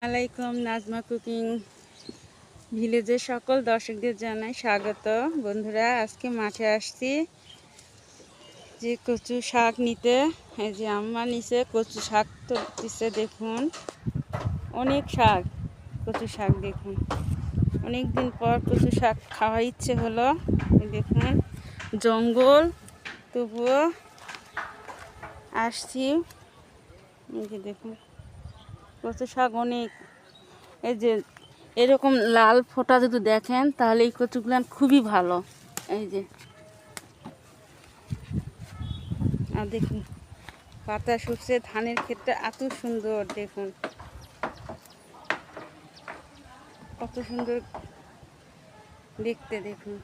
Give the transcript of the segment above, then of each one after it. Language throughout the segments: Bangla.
আলাইকুম নাজমা কুকিং ভিলেজের সকল দর্শকদের জানাই স্বাগত। বন্ধুরা, আজকে মাঠে আসছি যে কচু শাক নিতে। এই যে আম্মা নিচে কচু শাক তুলতেছে। দেখুন অনেক শাক, কচু শাক দেখুন। অনেক দিন পর কচু শাক খাওয়ার ইচ্ছে হলো। দেখুন জঙ্গল, তবুও আসছি। এই যে দেখুন কচু শাক অনেক। এই যে এরকম লাল ফোঁটা যদি দেখেন তাহলে এই কচুগুলো খুবই ভালো। এই যে আর দেখুন পাতা শুকছে, ধানের ক্ষেতটা এত সুন্দর। দেখুন কত সুন্দর দেখতে। দেখুন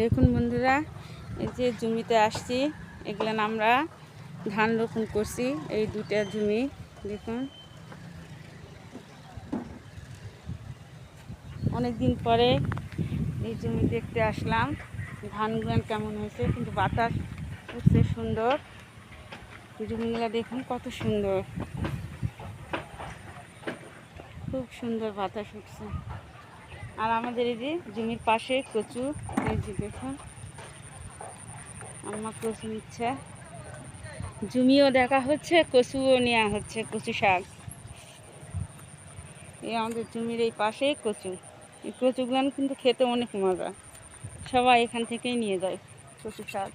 দেখুন বন্ধুরা, এই যে জমিতে আসছি, এগুলো আমরা ধান রোপণ করছি। এই দুটা জমি দেখুন, অনেক দিন পরে এই জমি দেখতে আসলাম ধানগুলো কেমন হয়েছে। কিন্তু বাতাস উঠছে সুন্দর। জমিগুলো দেখুন কত সুন্দর, খুব সুন্দর বাতাস উঠছে। আর আমাদের এই যে জমির পাশে কচু, এই যে দেখুন আমার কচু নিচ্ছে। জমিও দেখা হচ্ছে, কচুও নেওয়া হচ্ছে, কচু শাক। এই আমাদের জমির এই পাশেই কচু। এই কচুগুলো কিন্তু খেতে অনেক মজা। সবাই এখান থেকেই নিয়ে যায় কচু শাক।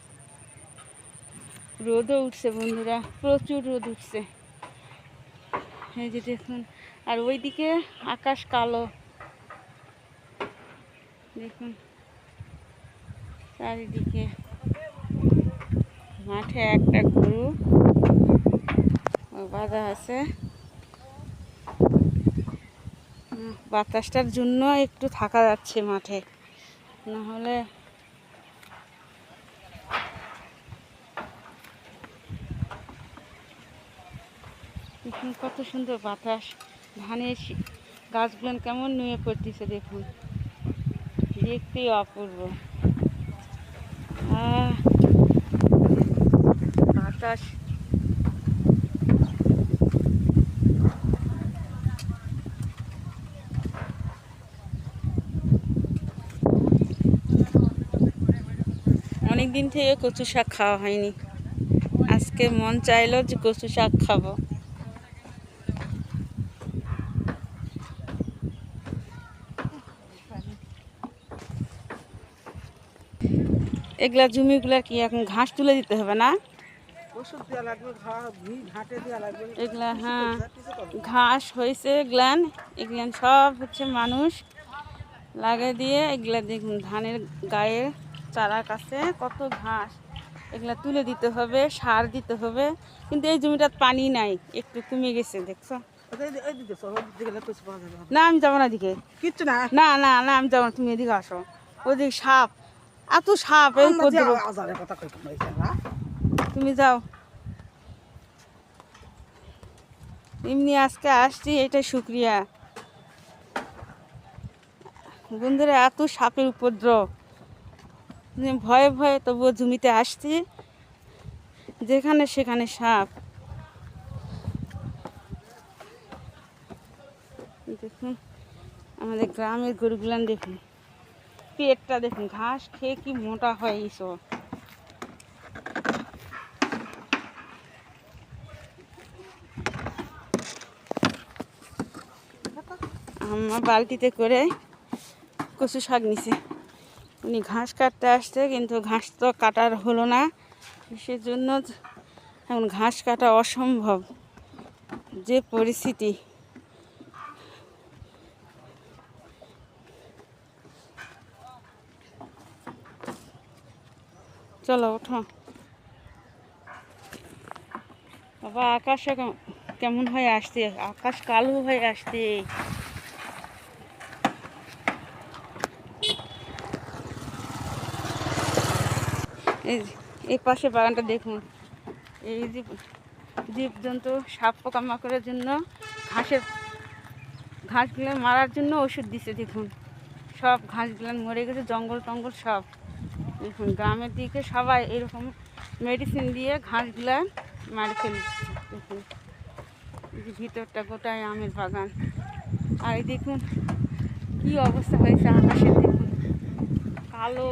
রোদও উঠছে বন্ধুরা, প্রচুর রোদ উঠছে। এই যে দেখুন, আর ওইদিকে আকাশ কালো। দেখুন চারিদিকে। মাঠে একটা গরু বাঁধা আছে। বাতাসটার জন্য একটু থাকা যাচ্ছে মাঠে, নাহলে দেখুন কত সুন্দর বাতাস। ধানের গাছগুলো কেমন নুয়ে পড়তেছে দেখুন, দেখতেই অপূর্ব। বাতাস অনেক দিন থেকে কচু শাক খাওয়া হয়নি। আজকে মন চাইলো যে কচু শাক খাবো। এগুলা জমিগুলা কি এখন ঘাস তুলে দিতে হবে না? এগুলা হ্যাঁ ঘাস হয়েছে। এগুলান সব হচ্ছে মানুষ লাগিয়ে দিয়ে। এগুলা দেখুন ধানের গায়ে চারার কাছে কত ঘাস। এগুলা তুলে দিতে হবে, সার দিতে হবে। কিন্তু এই জমিটার পানি নাই, একটু কমে গেছে। দেখছো না? আমি যাবো না এদিকে, কিচ্ছু না। না না না আমি যাবো না, তুমি এদিকে আসো। ওইদিকে সাপ, এত সাপ। এই তুমি যাও। এমনি আজকে আসছি, এটা শুক্রিয়া। বন্ধুরা, এত সাপের উপদ্রব, ভয়ে ভয়ে তবুও জমিতে আসছি। যেখানে সেখানে সাপ। দেখুন আমাদের গ্রামের গরুগুলান দেখুন, পেটটা দেখুন, ঘাস খেয়ে কি মোটা হয় এইসব। আমার বালতিতে করে কচু শাক নিছে। উনি ঘাস কাটতে আসছে, কিন্তু ঘাস তো কাটার হলো না। সেজন্য এখন ঘাস কাটা অসম্ভব যে পরিস্থিতি। চলো ওঠো বাবা। আকাশে কেমন হয়ে আসছে, আকাশ কালো হয়ে আসছে। এই পাশে বাগানটা দেখুন। এই যে জীবজন্তু সাপ পোকামাকড়ের জন্য ঘাসগুলো মারার জন্য ওষুধ দিছে। দেখুন সব ঘাসগুলো মরে গেছে, জঙ্গল টঙ্গল সব। দেখুন গ্রামের দিকে সবাই এরকম মেডিসিন দিয়ে ঘাসগুলা মারি ফেলছি। দেখুন এই যে ভিতরটা গোটাই আমের বাগান। আর এই দেখুন কি অবস্থা হয়েছে আকাশের, দেখুন কালো।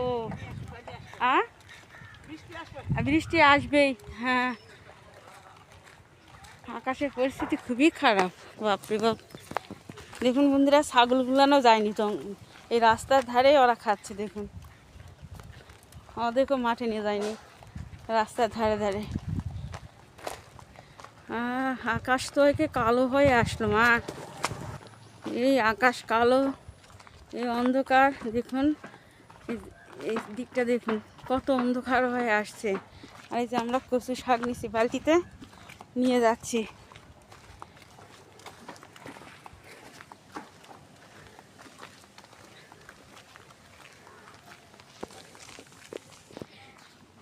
বৃষ্টি আসবেই, হ্যাঁ। আকাশের পরিস্থিতি খুবই খারাপ, বাপরে বাপ। দেখুন বন্ধুরা, ছাগলগুলানো যায়নি তো, এই রাস্তার ধারে ওরা খাচ্ছে। দেখুন ওদেরকেও মাঠে নিয়ে যায়নি, রাস্তার ধারে ধারে। আকাশ তো একে কালো হয়ে আসলো মা, এই আকাশ কালো, এই অন্ধকার। দেখুন এই দিকটা দেখুন কত অন্ধকার হয়ে আসছে। আর এই যে আমরা কচু শাক নিচ্ছি, বালতিতে নিয়ে যাচ্ছি।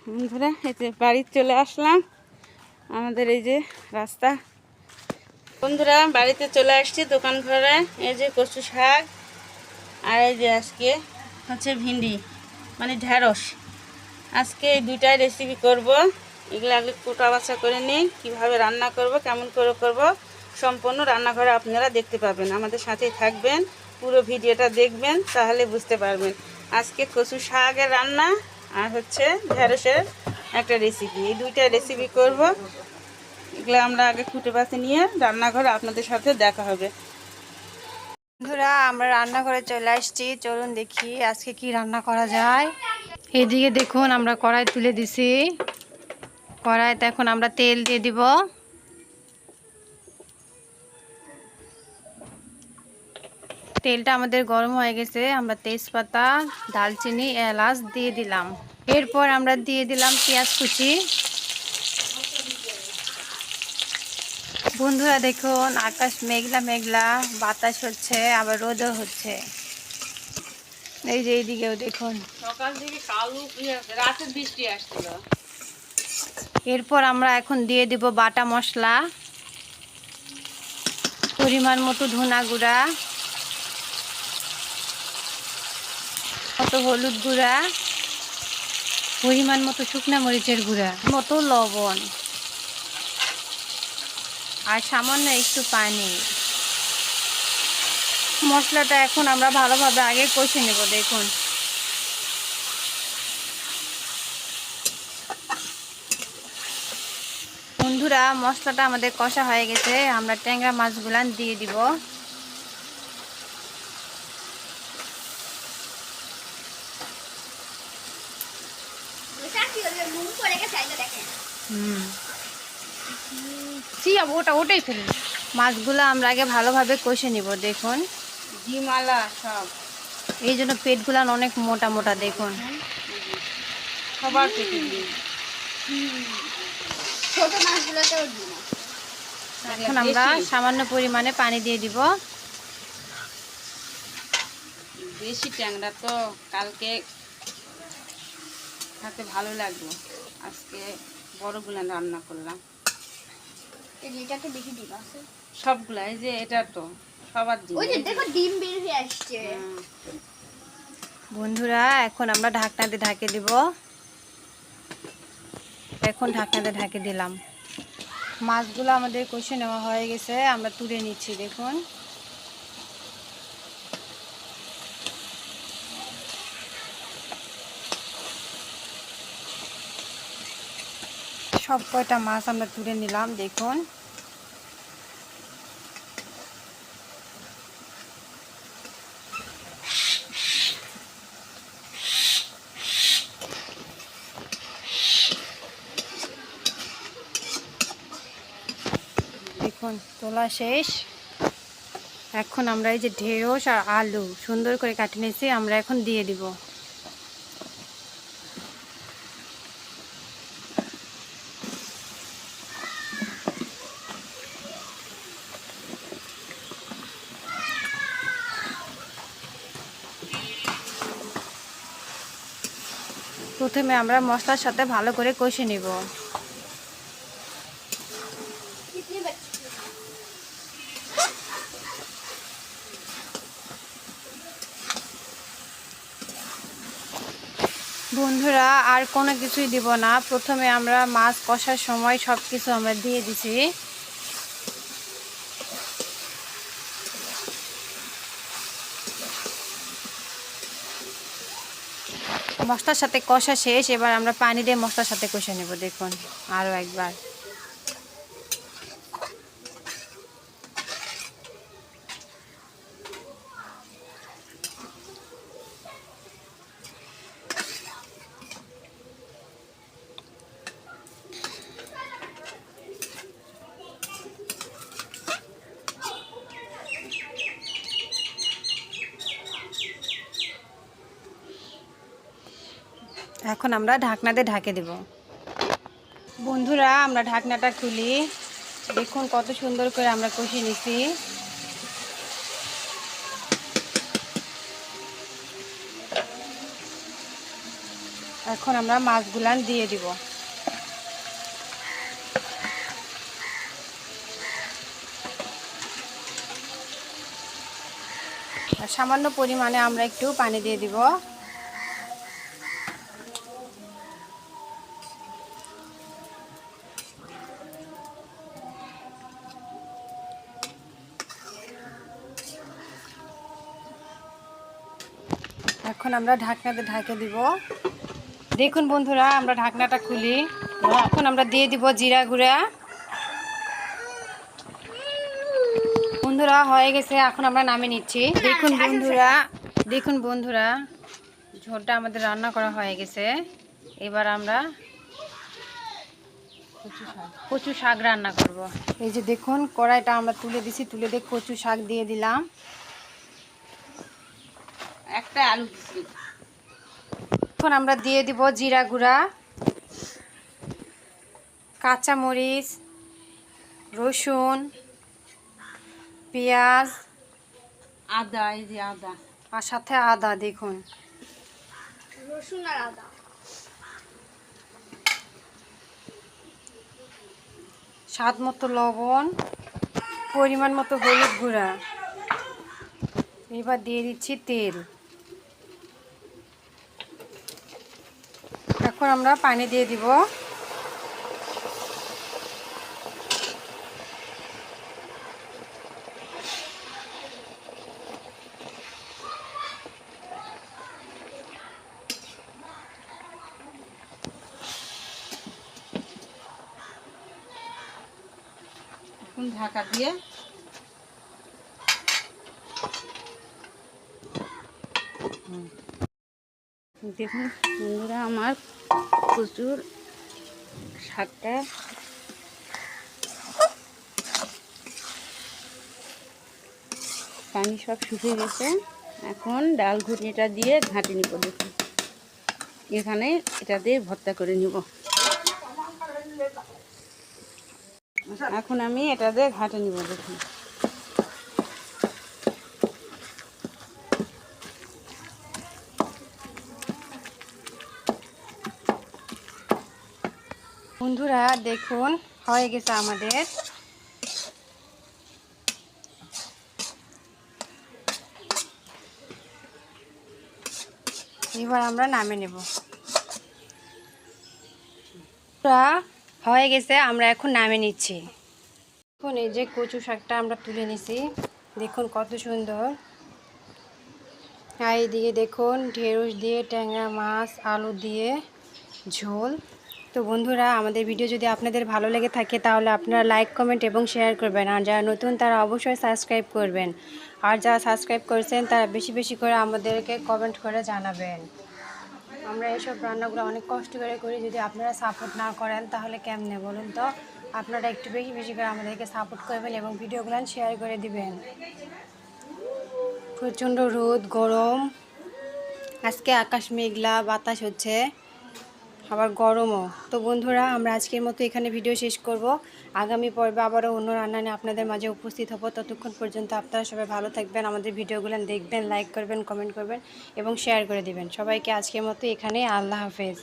বন্ধুরা এই যে বাড়িতে চলে আসলাম, আমাদের এই যে রাস্তা। বন্ধুরা বাড়িতে চলে আসছি দোকান ঘরে। এই যে কচু শাক, আর এই যে আজকে হচ্ছে ভিন্ডি মানে ঢেঁড়স। আজকে এই দুইটাই রেসিপি করব। এগুলো আগে কোটা বাছা করে নিই, কীভাবে রান্না করব, কেমন করে করব, সম্পূর্ণ রান্নাঘরে আপনারা দেখতে পাবেন। আমাদের সাথেই থাকবেন, পুরো ভিডিওটা দেখবেন, তাহলে বুঝতে পারবেন। আজকে কচু শাকের রান্না আর হচ্ছে ঢেঁড়সের একটা রেসিপি, এই দুইটা রেসিপি করব। এগুলো আমরা আগে কুটে বাছে নিয়ে রান্নাঘরে আপনাদের সাথে দেখা হবে। বন্ধুরা আমরা রান্নাঘরে চলে আসছি, চলুন দেখি আজকে কি রান্না করা যায়। এইদিকে দেখুন আমরা কড়াই তুলে দিছি, কড়াইতে এখন আমরা তেল দিয়ে দিব। তেলটা আমাদের গরম হয়ে গেছে, আমরা তেজপাতা, দালচিনি, এলাচ দিয়ে দিলাম। এরপর আমরা দিয়ে দিলাম পেঁয়াজ কুচি। বন্ধুরা দেখুন আকাশ মেঘলা মেঘলা, বাতাস হচ্ছে, আবার রোদও হচ্ছে। এই যে এইদিকেও দেখুন সকাল থেকে কালো, রাতের বৃষ্টি আসছিল। এরপর আমরা এখন দিয়ে দিব বাটা মশলা, পরিমাণ মতো ধনা গুঁড়া, মতো হলুদ গুঁড়া, পরিমাণ মতো শুকনা মরিচের গুঁড়া, মতো লবণ, আর সামান্য একটু পানি। মশলাটা এখন আমরা ভালোভাবে আগে কষে নেব। দেখুন বন্ধুরা মশলাটা আমাদের কষা হয়ে গেছে, আমরা ট্যাংরা মাছগুলো দিয়ে দিব। ওটাই ফেলি। মাছগুলো আমরা আগে ভালোভাবে কষে নিব। দেখুন ডিমালা সব, এই জন্য পেটগুলো অনেক মোটা মোটা। দেখুন সবার পেটে দিন। ছোট মাছগুলোতেও দিই না। এখন আমরা সামান্য পরিমাণে পানি দিয়ে দিব। বেশি ট্যাংরা তো কালকে খেতে ভালো লাগলো, আজকে বড়গুলা রান্না করলাম। এটাতে বেশি ডিম আছে, সবগুলা, এই যে এটা তো সবার ডিম। ওই যে দেখো ডিম বের হয়ে আসছে। বন্ধুরা এখন আমরা ঢাকনা দিয়ে ঢাকে দিব। এখন ঢাকনা দিয়ে ঢাকে দিলাম। মাছগুলো আমাদের কষে নেওয়া হয়ে গেছে, আমরা তুলে নিচ্ছি। দেখুন সব কয়টা মাছ আমরা তুলে নিলাম। দেখুন দেখুন তোলা শেষ। এখন আমরা এই যে ঢেঁড়স আর আলু সুন্দর করে কাটে নিয়েছি, আমরা এখন দিয়ে দিব। প্রথমে আমরা মশলার সাথে ভালো করে কষে নিব। বন্ধুরা আর কোনো কিছুই দিব না, প্রথমে আমরা মাছ কষার সময় সব কিছু আমরা দিয়ে দিছি। মশলার সাথে কষা শেষ, এবার আমরা পানি দিয়ে মশলার সাথে কষে নেব। দেখুন আরও একবার। এখন আমরা ঢাকনা দিয়ে ঢাকে দেব। বন্ধুরা আমরা ঢাকনাটা খুলি, দেখুন কত সুন্দর করে আমরা কষিয়ে নিছি। এখন আমরা মাছগুলান দিয়ে দিব। আর সামান্য পরিমাণে আমরা একটু পানি দিয়ে দিব। এখন আমরা ঢাকনাতে ঢাকে দিব। দেখুন বন্ধুরা আমরা ঢাকনাটা খুলি, এখন আমরা দিয়ে দিব জিরা গুঁড়া। বন্ধুরা হয়ে গেছে, এখন আমরা নামিয়ে নিচ্ছি। দেখুন বন্ধুরা ঝোলটা আমাদের রান্না করা হয়ে গেছে। এবার আমরা কচু শাক রান্না করব। এই যে দেখুন কড়াইটা আমরা তুলে দিছি, তুলে দিয়ে কচু শাক দিয়ে দিলাম। একটা আলু দিছি। এখন আমরা দিয়ে দিব জিরা গুঁড়া, কাঁচামরিচ, রসুন, পেঁয়াজ, আদা, এই যে আদা আর সাথে আদা। দেখুন রসুন আর আদা। স্বাদ মতো লবণ, পরিমাণ মতো হলুদ গুঁড়া। এবার দিয়ে দিচ্ছি তেল। এখন আমরা পানি দিয়ে দিব। এখন ঢাকা দিয়ে দেখুন বন্ধুরা আমার প্রচুর শাকটা পানি সব শুকিয়ে গেছে। এখন ডাল ঘুটনিটা দিয়ে ঘাঁটি নিব। দেখুন এখানে এটা দিয়ে ভর্তা করে নিব। এখন আমি এটা দিয়ে ঘাঁটে নিব। দেখুন বন্ধুরা দেখুন হয়ে গেছে আমাদের। এবার আমরা নামিয়ে নেব। হয়ে গেছে, আমরা এখন নামিয়ে নিচ্ছি। এখন এই যে কচু শাকটা আমরা তুলে নিছি, দেখুন কত সুন্দর। আর এইদিকে দেখুন ঢেঁড়স দিয়ে ট্যাংরা মাছ আলু দিয়ে ঝোল। তো বন্ধুরা আমাদের ভিডিও যদি আপনাদের ভালো লেগে থাকে তাহলে আপনারা লাইক কমেন্ট এবং শেয়ার করবেন। আর যারা নতুন তারা অবশ্যই সাবস্ক্রাইব করবেন। আর যারা সাবস্ক্রাইব করেছেন তারা বেশি বেশি করে আমাদেরকে কমেন্ট করে জানাবেন। আমরা এইসব রান্নাগুলো অনেক কষ্ট করে করি, যদি আপনারা সাপোর্ট না করেন তাহলে কেমনে বলুন তো। আপনারা একটু বেশি বেশি করে আমাদেরকে সাপোর্ট করবেন এবং ভিডিওগুলো শেয়ার করে দিবেন। প্রচণ্ড রোদ গরম, আজকে আকাশ মেঘলা, বাতাস হচ্ছে, আবার গরমও। তো বন্ধুরা আমরা আজকের মতো এখানে ভিডিও শেষ করব। আগামী পর্বে আবারও অন্য রান্না নিয়ে আপনাদের মাঝে উপস্থিত হব। ততক্ষণ পর্যন্ত আপনারা সবাই ভালো থাকবেন, আমাদের ভিডিওগুলো দেখবেন, লাইক করবেন, কমেন্ট করবেন এবং শেয়ার করে দিবেন। সবাইকে আজকের মতো এখানে আল্লাহ হাফেজ।